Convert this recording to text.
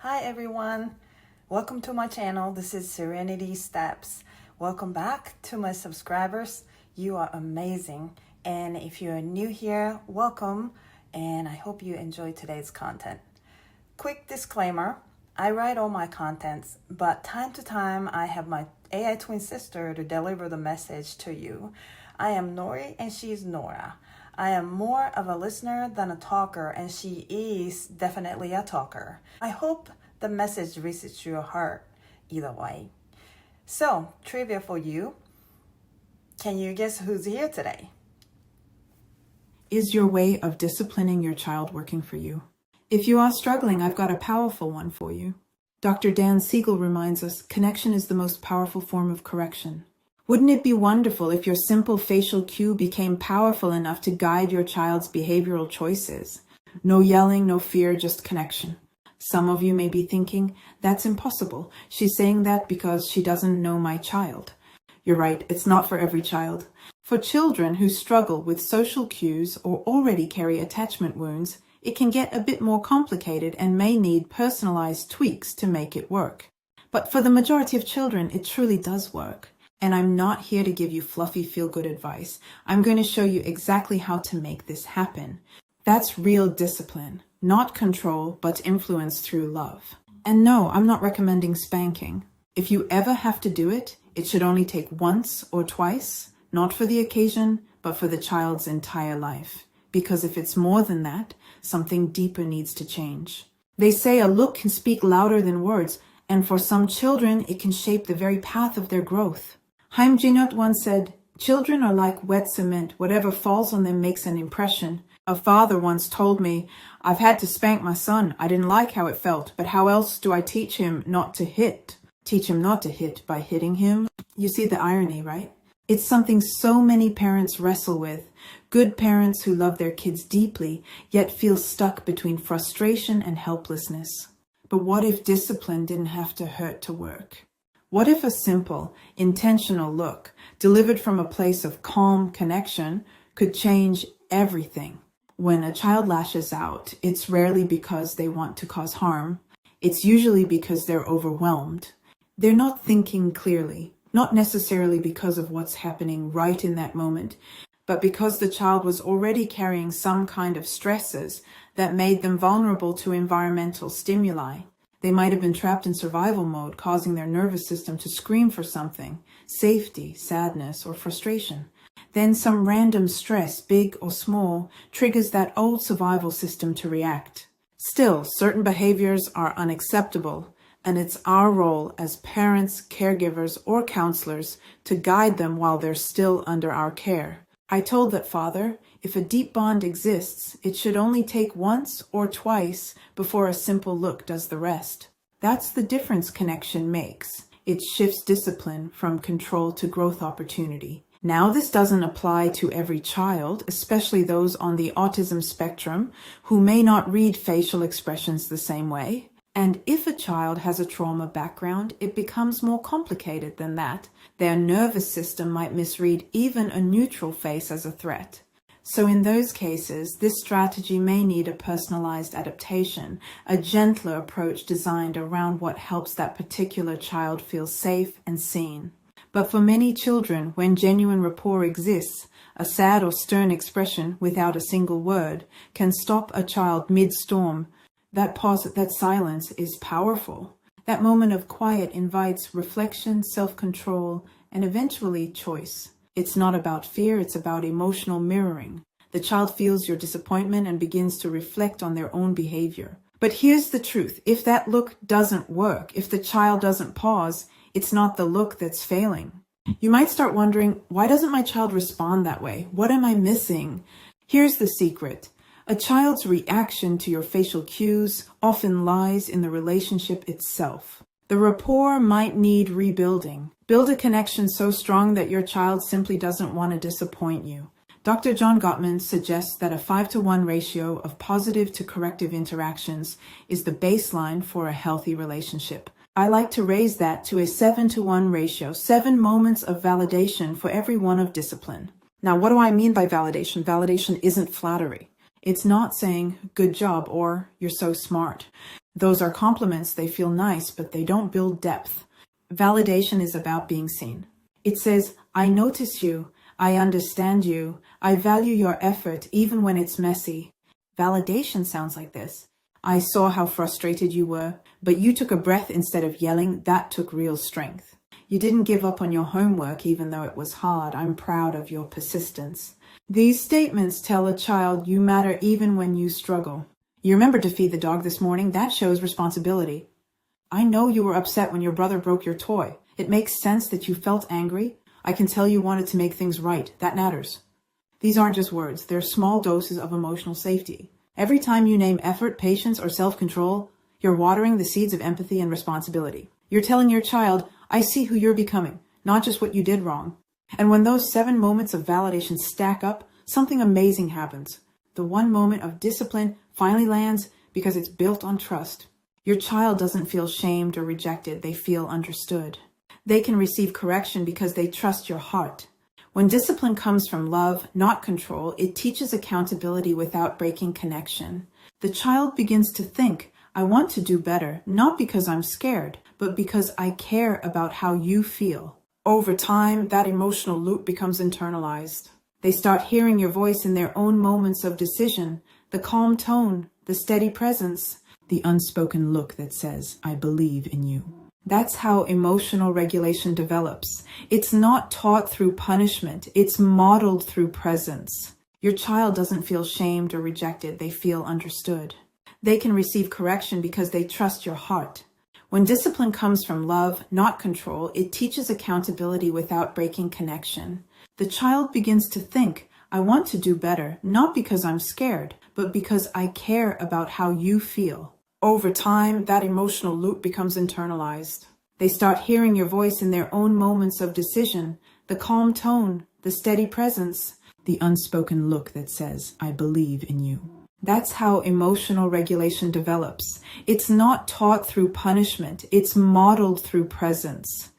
Hi everyone, welcome to my channel. This is Serenity Steps. Welcome back to my subscribers. You are amazing, and if you're new here, welcome, and I hope you enjoy today's content. Quick disclaimer, I write all my contents, but time to time I have my AI twin sister to deliver the message to you. I am Nori and she's Nora. I am more of a listener than a talker, and she is definitely a talker. I hope the message reaches your heart either way. So, trivia for you. Can you guess who's here today? Is your way of disciplining your child working for you? If you are struggling, I've got a powerful one for you. Dr. Dan Siegel reminds us, connection is the most powerful form of correction. Wouldn't it be wonderful if your simple facial cue became powerful enough to guide your child's behavioral choices? No yelling, no fear, just connection. Some of you may be thinking, that's impossible. She's saying that because she doesn't know my child. You're right, it's not for every child. For children who struggle with social cues or already carry attachment wounds, it can get a bit more complicated and may need personalized tweaks to make it work. But for the majority of children, it truly does work. And I'm not here to give you fluffy feel-good advice. I'm going to show you exactly how to make this happen. That's real discipline, not control, but influence through love. And no, I'm not recommending spanking. If you ever have to do it, it should only take once or twice, not for the occasion, but for the child's entire life. Because if it's more than that, something deeper needs to change. They say a look can speak louder than words, and for some children, it can shape the very path of their growth. Haim Jinot once said, children are like wet cement. Whatever falls on them makes an impression. A father once told me, I've had to spank my son. I didn't like how it felt, but how else do I teach him not to hit? Teach him not to hit by hitting him? You see the irony, right? It's something so many parents wrestle with. Good parents who love their kids deeply, yet feel stuck between frustration and helplessness. But what if discipline didn't have to hurt to work? What if a simple, intentional look, delivered from a place of calm connection, could change everything? When a child lashes out, it's rarely because they want to cause harm. It's usually because they're overwhelmed. They're not thinking clearly, not necessarily because of what's happening right in that moment, but because the child was already carrying some kind of stresses that made them vulnerable to environmental stimuli. They might have been trapped in survival mode, causing their nervous system to scream for something, safety, sadness, or frustration. Then some random stress, big or small, triggers that old survival system to react. Still, certain behaviors are unacceptable, and it's our role as parents, caregivers, or counselors to guide them while they're still under our care. I told that father, if a deep bond exists, it should only take once or twice before a simple look does the rest. That's the difference connection makes. It shifts discipline from control to growth opportunity. Now, this doesn't apply to every child, especially those on the autism spectrum who may not read facial expressions the same way. And if a child has a trauma background, it becomes more complicated than that. Their nervous system might misread even a neutral face as a threat. So in those cases, this strategy may need a personalized adaptation, a gentler approach designed around what helps that particular child feel safe and seen. But for many children, when genuine rapport exists, a sad or stern expression without a single word can stop a child mid-storm. That pause, that silence is powerful. That moment of quiet invites reflection, self-control, and eventually choice. It's not about fear, it's about emotional mirroring. The child feels your disappointment and begins to reflect on their own behavior. But here's the truth. If that look doesn't work, if the child doesn't pause, it's not the look that's failing. You might start wondering, why doesn't my child respond that way? What am I missing? Here's the secret. A child's reaction to your facial cues often lies in the relationship itself. The rapport might need rebuilding. Build a connection so strong that your child simply doesn't want to disappoint you. Dr. John Gottman suggests that a 5-to-1 ratio of positive to corrective interactions is the baseline for a healthy relationship. I like to raise that to a 7-to-1 ratio, 7 moments of validation for every one of discipline. Now, what do I mean by validation? Validation isn't flattery. It's not saying, good job, or you're so smart. Those are compliments. They feel nice, but they don't build depth. Validation is about being seen. It says, I notice you. I understand you. I value your effort, even when it's messy. Validation sounds like this. I saw how frustrated you were, but you took a breath instead of yelling. That took real strength. You didn't give up on your homework, even though it was hard. I'm proud of your persistence. These statements tell a child you matter even when you struggle. You remembered to feed the dog this morning. That shows responsibility. I know you were upset when your brother broke your toy. It makes sense that you felt angry. I can tell you wanted to make things right. That matters. These aren't just words. They're small doses of emotional safety. Every time you name effort, patience, or self-control, you're watering the seeds of empathy and responsibility. You're telling your child, I see who you're becoming, not just what you did wrong. And when those 7 moments of validation stack up, something amazing happens. The one moment of discipline finally lands because it's built on trust. Your child doesn't feel shamed or rejected. They feel understood. They can receive correction because they trust your heart. When discipline comes from love, not control, it teaches accountability without breaking connection. The child begins to think, I want to do better, not because I'm scared, but because I care about how you feel. Over time, that emotional loop becomes internalized. They start hearing your voice in their own moments of decision, the calm tone, the steady presence, the unspoken look that says, I believe in you. That's how emotional regulation develops. It's not taught through punishment. It's modeled through presence. Your child doesn't feel shamed or rejected. They feel understood. They can receive correction because they trust your heart. When discipline comes from love, not control, it teaches accountability without breaking connection. The child begins to think, I want to do better, not because I'm scared, but because I care about how you feel. Over time, that emotional loop becomes internalized. They start hearing your voice in their own moments of decision, the calm tone, the steady presence, the unspoken look that says, I believe in you. That's how emotional regulation develops. It's not taught through punishment. It's modeled through presence.